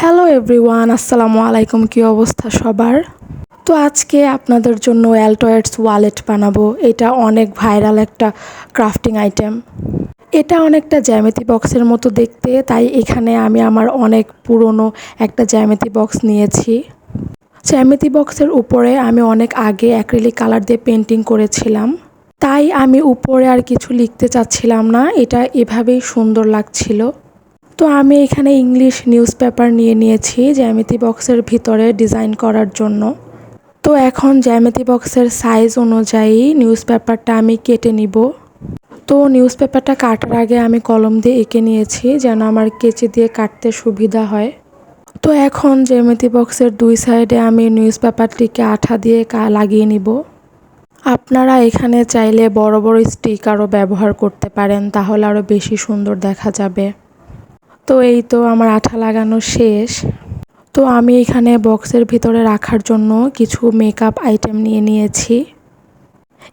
Hello everyone, আসসালামু আলাইকুম। কী অবস্থা সবার? তো আজকে আপনাদের জন্য অ্যালটয়েডস ওয়ালেট বানাবো। এটা অনেক ভাইরাল একটা ক্রাফটিং আইটেম। এটা অনেকটা জ্যামিতি বক্সের মতো দেখতে, তাই এখানে আমি আমার অনেক পুরনো একটা জ্যামিতি বক্স নিয়েছি। জ্যামিতি বক্সের উপরে আমি অনেক আগে অ্যাক্রিলিক কালার দিয়ে পেন্টিং করেছিলাম, তাই আমি উপরে আর কিছু লিখতে চাচ্ছিলাম না, এটা এভাবেই সুন্দর লাগছিল। তো আমি এখানে ইংলিশ নিউজ পেপার নিয়ে নিয়েছি জ্যামিতি বক্সের ভিতরে ডিজাইন করার জন্য। তো এখন জ্যামিতি বক্সের সাইজ অনুযায়ী নিউজ পেপারটা আমি কেটে নিব। তো নিউজ পেপারটা কাটার আগে আমি কলম দিয়ে এঁকে নিয়েছি যেন আমার কেচি দিয়ে কাটতে সুবিধা হয়। তো এখন জ্যামিতি বক্সের দুই সাইডে আমি নিউজ পেপারটিকে আঠা দিয়ে লাগিয়ে নিব। আপনারা এখানে চাইলে বড় বড় স্টিকারও ব্যবহার করতে পারেন, তাহলে আরও বেশি সুন্দর দেখা যাবে। তো এই তো আমার আঠা লাগানো শেষ। তো আমি এখানে বক্সের ভিতরে রাখার জন্য কিছু মেকআপ আইটেম নিয়ে নিয়েছি।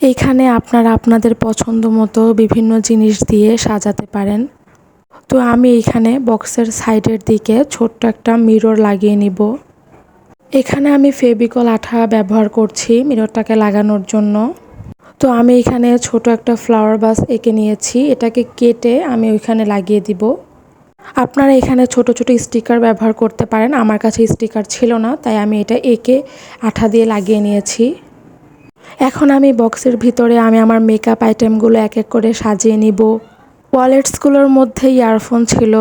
এইখানে আপনারা আপনাদের পছন্দ মতো বিভিন্ন জিনিস দিয়ে সাজাতে পারেন। তো আমি এখানে বক্সের সাইডের দিকে ছোট্ট একটা মিরর লাগিয়ে নিব। এখানে আমি ফেভিকল আঠা ব্যবহার করছি মিররটাকে লাগানোর জন্য। তো আমি এখানে ছোট একটা ফ্লাওয়ার ভাস এঁকে নিয়েছি, এটাকে কেটে আমি ওইখানে লাগিয়ে দিব। আপনারা এখানে ছোট ছোট স্টিকার ব্যবহার করতে পারেন, আমার কাছে স্টিকার ছিল না, তাই আমি এটা এঁকে আঠা দিয়ে লাগিয়ে নিয়েছি। এখন আমি বক্সের ভিতরে আমি আমার মেকআপ আইটেমগুলো এক এক করে সাজিয়ে নিব। ওয়ালেটসগুলোর মধ্যে ইয়ারফোন ছিল,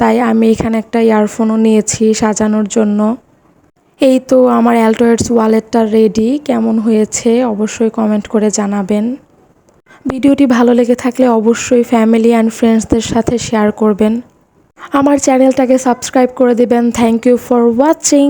তাই আমি এখানে একটা ইয়ারফোনও নিয়েছি সাজানোর জন্য। এই তো আমার অ্যালটয়েডস ওয়ালেটটা রেডি। কেমন হয়েছে অবশ্যই কমেন্ট করে জানাবেন। ভিডিওটি ভালো লেগে থাকলে অবশ্যই ফ্যামিলি অ্যান্ড ফ্রেন্ডসদের সাথে শেয়ার করবেন। আমার চ্যানেলটাকে সাবস্ক্রাইব করে দিবেন। Thank you for watching.